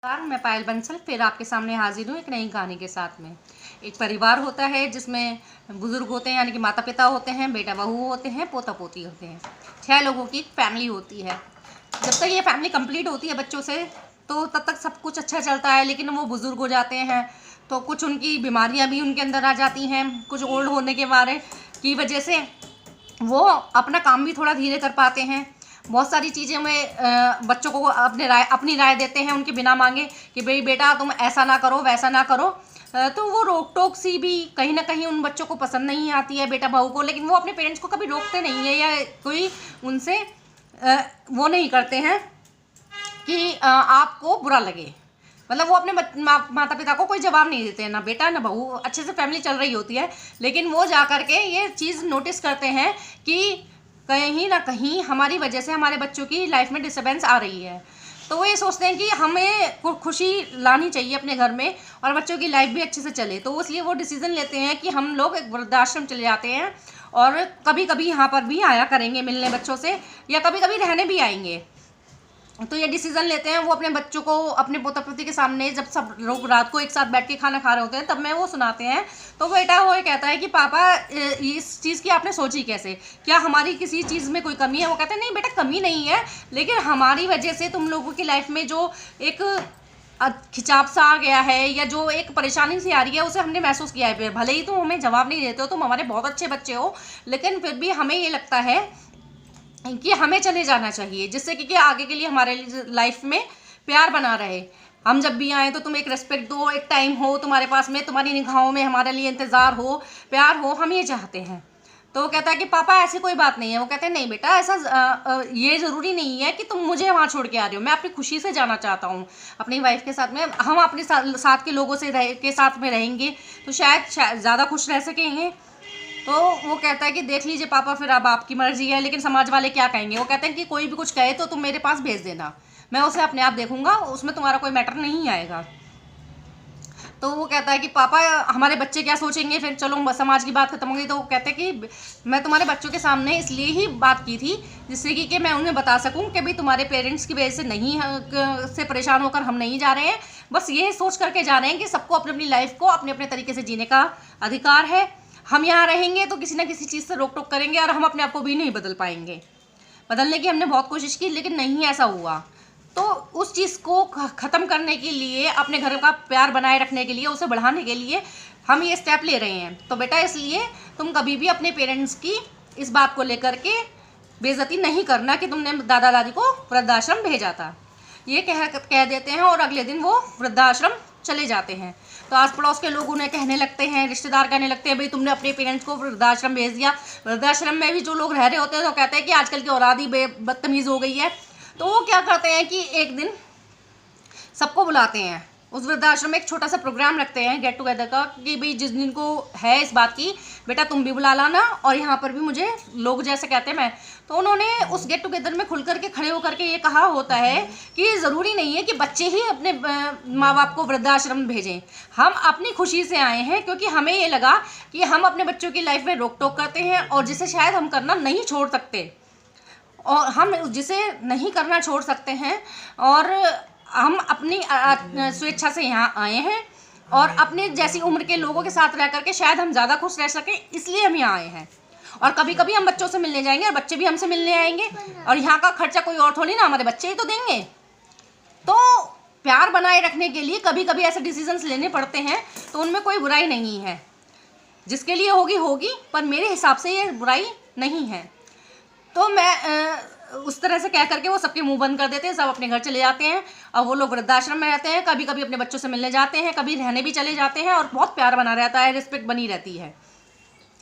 नमस्कार, मैं पायल बंसल फिर आपके सामने हाजिर हूँ एक नई कहानी के साथ में। एक परिवार होता है जिसमें बुजुर्ग होते हैं, यानी कि माता पिता होते हैं, बेटा बहू होते हैं, पोता पोती होते हैं। 6 लोगों की फैमिली होती है। जब तक ये फैमिली कंप्लीट होती है बच्चों से, तो तब तक सब कुछ अच्छा चलता है। लेकिन वो बुजुर्ग हो जाते हैं तो कुछ उनकी बीमारियाँ भी उनके अंदर आ जाती हैं। कुछ ओल्ड होने के बारे की वजह से वो अपना काम भी थोड़ा धीरे कर पाते हैं। बहुत सारी चीज़ें में बच्चों को अपनी राय देते हैं उनके बिना मांगे कि भाई बेटा तुम ऐसा ना करो, वैसा ना करो। तो वो रोक टोक सी भी कहीं ना कहीं उन बच्चों को पसंद नहीं आती है, बेटा बहू को। लेकिन वो अपने पेरेंट्स को कभी रोकते नहीं है या कोई उनसे वो नहीं करते हैं कि आपको बुरा लगे। मतलब वो अपने माता पिता को कोई जवाब नहीं देते हैं, ना बेटा ना बहू, अच्छे से फैमिली चल रही होती है। लेकिन वो जा कर के ये चीज़ नोटिस करते हैं कि कहीं ना कहीं हमारी वजह से हमारे बच्चों की लाइफ में डिस्टर्बेंस आ रही है। तो वो ये सोचते हैं कि हमें खुशी लानी चाहिए अपने घर में और बच्चों की लाइफ भी अच्छे से चले। तो इसलिए वो डिसीज़न लेते हैं कि हम लोग एक वृद्धाश्रम चले जाते हैं और कभी कभी यहाँ पर भी आया करेंगे मिलने बच्चों से, या कभी कभी रहने भी आएंगे। तो ये डिसीज़न लेते हैं वो अपने बच्चों को अपने पोता पोती के सामने, जब सब लोग रात को एक साथ बैठ के खाना खा रहे होते हैं तब मैं वो सुनाते हैं। तो बेटा वो ये कहता है कि पापा इस चीज़ की आपने सोची कैसे, क्या हमारी किसी चीज़ में कोई कमी है? वो कहते हैं नहीं बेटा कमी नहीं है, लेकिन हमारी वजह से तुम लोगों की लाइफ में जो एक खिंचाव सा आ गया है या जो एक परेशानी सी आ रही है उसे हमने महसूस किया है। भले ही तुम हमें जवाब नहीं देते हो, तुम हमारे बहुत अच्छे बच्चे हो, लेकिन फिर भी हमें ये लगता है कि हमें चले जाना चाहिए, जिससे कि आगे के लिए हमारे लाइफ में प्यार बना रहे। हम जब भी आए तो तुम एक रेस्पेक्ट दो, एक टाइम हो तुम्हारे पास में, तुम्हारी निगाहों में हमारे लिए इंतज़ार हो, प्यार हो, हम ये चाहते हैं। तो वो कहता है कि पापा ऐसी कोई बात नहीं है। वो कहते हैं नहीं बेटा, ऐसा ये ज़रूरी नहीं है कि तुम मुझे वहाँ छोड़ के आ रहे हो। मैं अपनी खुशी से जाना चाहता हूँ अपनी वाइफ के साथ में। हम अपने साथ के लोगों से के साथ में रहेंगे तो शायद ज़्यादा खुश रह सकेंगे। तो वो कहता है कि देख लीजिए पापा, फिर अब आपकी मर्जी है, लेकिन समाज वाले क्या कहेंगे? वो कहते हैं कि कोई भी कुछ कहे तो तुम मेरे पास भेज देना, मैं उसे अपने आप देखूंगा, उसमें तुम्हारा कोई मैटर नहीं आएगा। तो वो कहता है कि पापा हमारे बच्चे क्या सोचेंगे फिर, चलो समाज की बात खत्म हो गई। तो वो कहते हैं कि मैं तुम्हारे बच्चों के सामने इसलिए ही बात की थी जिससे कि मैं उन्हें बता सकूं कि भाई तुम्हारे पेरेंट्स की वजह से नहीं से परेशान होकर हम नहीं जा रहे हैं। बस ये सोच करके जा रहे हैं कि सबको अपनी अपनी लाइफ को अपने अपने तरीके से जीने का अधिकार है। हम यहाँ रहेंगे तो किसी ना किसी चीज़ से रोक टोक करेंगे और हम अपने आप को भी नहीं बदल पाएंगे। बदलने की हमने बहुत कोशिश की लेकिन नहीं ऐसा हुआ। तो उस चीज़ को ख़त्म करने के लिए, अपने घर का प्यार बनाए रखने के लिए, उसे बढ़ाने के लिए हम ये स्टेप ले रहे हैं। तो बेटा इसलिए तुम कभी भी अपने पेरेंट्स की इस बात को लेकर के बेइज्जती नहीं करना कि तुमने दादा दादी को वृद्धाश्रम भेजा था। ये कह देते हैं और अगले दिन वो वृद्धाश्रम चले जाते हैं। तो आस पड़ोस के लोग उन्हें कहने लगते हैं, रिश्तेदार कहने लगते हैं भाई तुमने अपने पेरेंट्स को वृद्धाश्रम भेज दिया। वृद्धाश्रम में भी जो लोग रह रहे होते हैं तो कहते हैं कि आजकल की औलाद ही बदतमीज़ हो गई है। तो वो क्या करते हैं कि एक दिन सबको बुलाते हैं उस वृद्धाश्रम में, एक छोटा सा प्रोग्राम रखते हैं गेट टुगेदर का कि भाई जिस दिन को है इस बात की, बेटा तुम भी बुला लाना और यहाँ पर भी मुझे लोग जैसे कहते हैं मैं। तो उन्होंने उस गेट टुगेदर में खुल करके खड़े होकर के ये कहा होता है कि ज़रूरी नहीं है कि बच्चे ही अपने माँ बाप को वृद्धाश्रम भेजें। हम अपनी खुशी से आए हैं क्योंकि हमें ये लगा कि हम अपने बच्चों की लाइफ में रोक टोक करते हैं और जिसे शायद हम करना नहीं छोड़ सकते, और हम जिसे नहीं करना छोड़ सकते हैं, और हम अपनी स्वेच्छा से यहाँ आए हैं और अपने जैसी उम्र के लोगों के साथ रह करके शायद हम ज़्यादा खुश रह सकें, इसलिए हम यहाँ आए हैं। और कभी कभी हम बच्चों से मिलने जाएंगे और बच्चे भी हमसे मिलने आएंगे, और यहाँ का खर्चा कोई और थोड़ी ना, हमारे बच्चे ही तो देंगे। तो प्यार बनाए रखने के लिए कभी कभी ऐसे डिसीजंस लेने पड़ते हैं, तो उनमें कोई बुराई नहीं है। जिसके लिए होगी होगी, पर मेरे हिसाब से ये बुराई नहीं है। तो मैं उस तरह से कह करके वो सबके मुंह बंद कर देते हैं, सब अपने घर चले जाते हैं और वो लोग वृद्धाश्रम में रहते हैं। कभी कभी अपने बच्चों से मिलने जाते हैं, कभी रहने भी चले जाते हैं, और बहुत प्यार बना रहता है, रिस्पेक्ट बनी रहती है।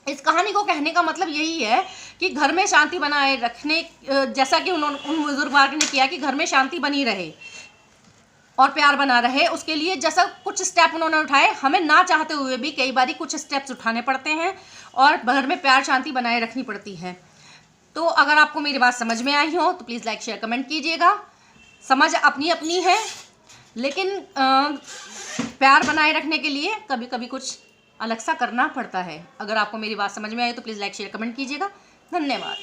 इस कहानी को कहने का मतलब यही है कि घर में शांति बनाए रखने, जैसा कि उन बुजुर्ग ने किया कि घर में शांति बनी रहे और प्यार बना रहे, उसके लिए जैसा कुछ स्टेप उन्होंने उठाए, हमें ना चाहते हुए भी कई बार कुछ स्टेप्स उठाने पड़ते हैं और घर में प्यार शांति बनाए रखनी पड़ती है। तो अगर आपको मेरी बात समझ में आई हो तो प्लीज़ लाइक शेयर कमेंट कीजिएगा। समझ अपनी अपनी है, लेकिन प्यार बनाए रखने के लिए कभी कभी कुछ अलग सा करना पड़ता है। अगर आपको मेरी बात समझ में आई तो प्लीज़ लाइक शेयर कमेंट कीजिएगा। धन्यवाद।